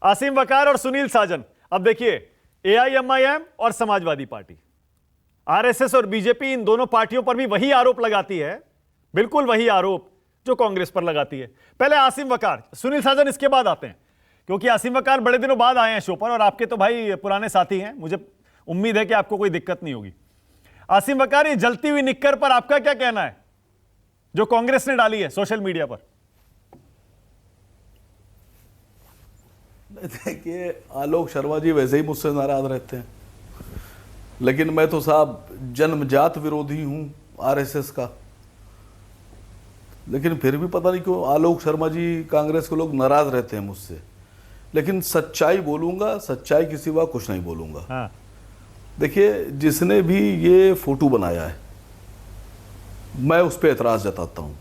आसिम वकार और सुनील साजन। अब देखिए, एआईएमआईएम और समाजवादी पार्टी, आरएसएस और बीजेपी, इन दोनों पार्टियों पर भी वही आरोप लगाती है, बिल्कुल वही आरोप जो कांग्रेस पर लगाती है। पहले आसिम वकार, सुनील साजन इसके बाद आते हैं, क्योंकि आसिम वकार बड़े दिनों बाद आए हैं शो पर और आपके तो भाई पुराने साथी हैं, मुझे उम्मीद है कि आपको कोई दिक्कत नहीं होगी। आसिम वकार, ये जलती हुई निक्कर पर आपका क्या कहना है जो कांग्रेस ने डाली है सोशल मीडिया पर? देखिए, आलोक शर्मा जी वैसे ही मुझसे नाराज रहते हैं, लेकिन मैं तो साहब जन्मजात विरोधी हूं आरएसएस का। लेकिन फिर भी पता नहीं क्यों आलोक शर्मा जी, कांग्रेस के लोग नाराज रहते हैं मुझसे। लेकिन सच्चाई बोलूंगा, सच्चाई के सिवा कुछ नहीं बोलूंगा। हाँ। देखिए, जिसने भी ये फोटो बनाया है, मैं उस पर एतराज जताता हूं।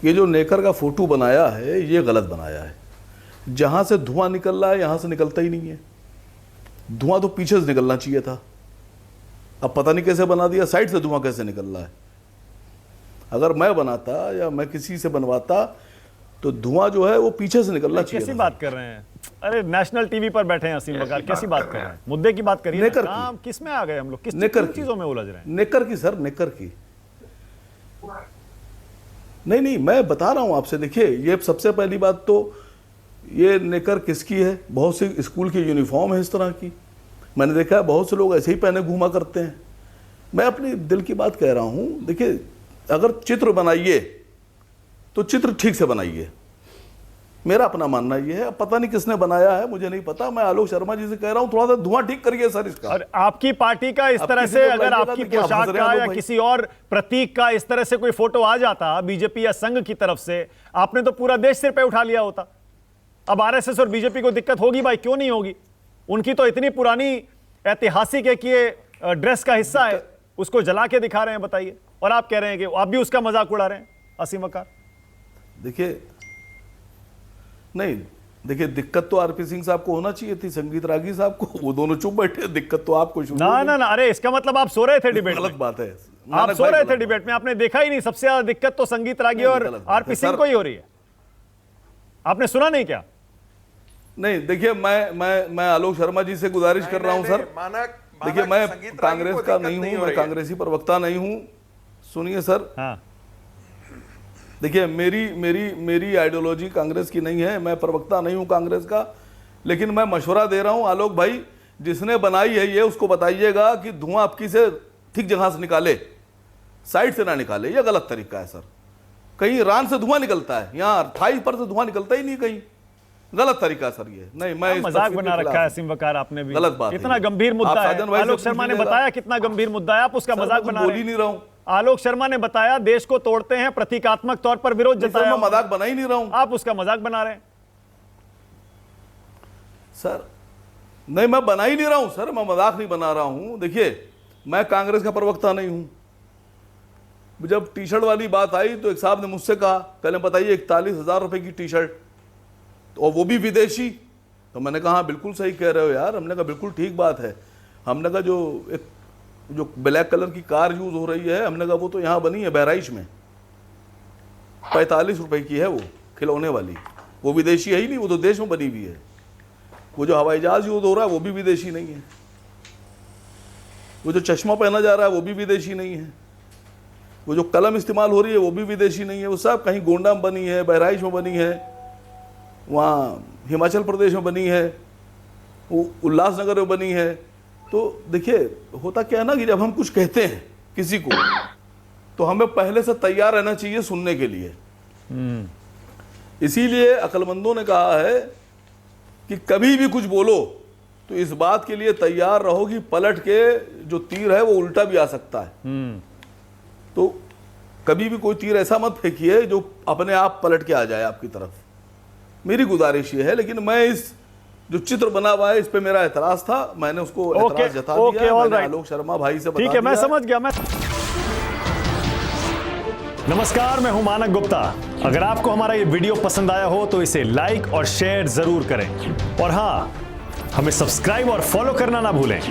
ये जो नेकर का फोटो बनाया है, ये गलत बनाया है। जहां से धुआं निकल रहा है, यहां से निकलता ही नहीं है। धुआं तो पीछे से निकलना चाहिए था, अब पता नहीं कैसे बना दिया, साइड से धुआं कैसे निकल रहा है। अगर मैं बनाता या मैं किसी से बनवाता तो धुआं जो है वो पीछे से निकलना चाहिए। कैसी बात कर रहे हैं? अरे नेशनल टीवी पर बैठे हैं आसिम वकार, कैसी बात कर रहे हैं? मुद्दे की बात करिए। नेकर काम किस में आ गए हम लोग? किस चीजों में उलझ रहे हैं? नेकर की सर, नेकर की। नहीं, मैं बता रहा हूं आपसे। देखिए, ये सबसे पहली बात तो, ये नेकर किसकी है? बहुत सी स्कूल की यूनिफॉर्म है इस तरह की, मैंने देखा है बहुत से लोग ऐसे ही पहने घूमा करते हैं। मैं अपनी दिल की बात कह रहा हूं। देखिए, अगर चित्र बनाइए तो चित्र ठीक से बनाइए, मेरा अपना मानना ये है। पता नहीं किसने बनाया है, मुझे नहीं पता। मैं आलोक शर्मा जी से कह रहा हूं, थोड़ा सा धुआं ठीक करिए सर इसका। और आपकी पार्टी का इस तरह से, अगर आपकी पोशाक का या किसी और प्रतीक का इस तरह से कोई फोटो आ जाता बीजेपी या संघ की तरफ से, आपने तो पूरा देश सिर पे उठा लिया होता। अब आरएसएस और बीजेपी को दिक्कत होगी भाई, क्यों नहीं होगी? उनकी तो इतनी पुरानी ऐतिहासिक है कि ये ड्रेस का हिस्सा है, उसको जला के दिखा रहे हैं, बताइए। और आप कह रहे हैं कि आप भी उसका मजाक उड़ा रहे हैं, आसिम वकार। देखिए, नहीं, देखिए, दिक्कत तो आरपी सिंह साहब को होना चाहिए थी, संगीत रागी साहब को। वो दोनों चुप बैठे, दिक्कत तो आपको शुरू ना, अरे इसका मतलब आप सो रहे थे डिबेट में। गलत बात है, आप सो रहे थे डिबेट में, आपने देखा ही नहीं। सबसे ज्यादा दिक्कत तो संगीत रागी और आरपी सिंह को ही हो रही है। आपने सुना नहीं क्या? नहीं, देखिए, मैं आलोक शर्मा जी से गुजारिश कर रहा हूं सर। देखिए, मैं कांग्रेस का नहीं हूं, मैं कांग्रेसी प्रवक्ता नहीं हूं। सुनिए सर। हाँ। देखिए, मेरी आइडियोलॉजी कांग्रेस की नहीं है, मैं प्रवक्ता नहीं हूं कांग्रेस का। लेकिन मैं मशवरा दे रहा हूं, आलोक भाई, जिसने बनाई है ये, उसको बताइएगा कि धुआं आपकी से ठीक जगह से निकाले, साइड से ना निकाले। ये गलत तरीका है सर। कहीं रान से धुआं निकलता है, यहाँ थाई पर से धुआं निकलता ही नहीं, कहीं गलत तरीका सर ये। नहीं, मैं मजाक बना रखा है आसिम वकार आपने भी। गलत बात। इतना गंभीर मुद्दा है। आलोक शर्मा ने बताया कितना गंभीर मुद्दा है, आप उसका मजाक बना रहे हैं। बोल ही नहीं रहा हूं। आलोक शर्मा ने बताया देश को तोड़ते हैं, प्रतीकात्मक तौर पर विरोध जताया। मैं मजाक बना ही नहीं रहा हूं, आप उसका मजाक बना रहे हैं सर। नहीं, मैं बना ही नहीं रहा हूं सर, मैं मजाक नहीं बना रहा हूं। देखिए, मैं कांग्रेस का प्रवक्ता नहीं हूं। जब टी शर्ट वाली बात आई तो एक साहब ने मुझसे कहा, पहले बताइए 41,000 रुपए की टी शर्ट, और वो भी विदेशी। तो मैंने कहा, हाँ बिल्कुल सही कह रहे हो यार। हमने कहा बिल्कुल ठीक बात है। हमने कहा जो ब्लैक कलर की कार यूज हो रही है, हमने कहा वो तो यहाँ बनी है बहराइच में, 45 रुपए की है वो खिलौने वाली। वो विदेशी है ही नहीं, वो तो देश में बनी हुई है। वो जो हवाई जहाज यूज हो रहा है वो भी विदेशी नहीं है। वो जो चश्मा पहना जा रहा है वो भी विदेशी नहीं है। वो जो कलम इस्तेमाल हो रही है वो भी विदेशी नहीं है। वो सब कहीं गोंडा में बनी है, बहराइच में बनी है, वहाँ हिमाचल प्रदेश में बनी है, वो उल्लासनगर में बनी है। तो देखिए, होता क्या है ना कि जब हम कुछ कहते हैं किसी को, तो हमें पहले से तैयार रहना चाहिए सुनने के लिए। इसीलिए अक्लमंदों ने कहा है कि कभी भी कुछ बोलो तो इस बात के लिए तैयार रहो कि पलट के जो तीर है वो उल्टा भी आ सकता है। तो कभी भी कोई तीर ऐसा मत फेंकिए जो अपने आप पलट के आ जाए आपकी तरफ। मेरी गुजारिश ये है। लेकिन मैं इस जो चित्र बना हुआ है इस पे मेरा एतराज था, मैंने उसको एतराज जता दिया। मैंने आलोक शर्मा भाई से बता दिया। ठीक है, मैं समझ गया। नमस्कार, मैं हूं मानक गुप्ता। अगर आपको हमारा ये वीडियो पसंद आया हो तो इसे लाइक और शेयर जरूर करें, और हाँ, हमें सब्सक्राइब और फॉलो करना ना भूलें,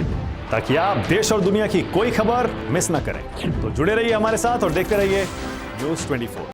ताकि आप देश और दुनिया की कोई खबर मिस ना करें। तो जुड़े रहिए हमारे साथ और देखते रहिए न्यूज़ 24।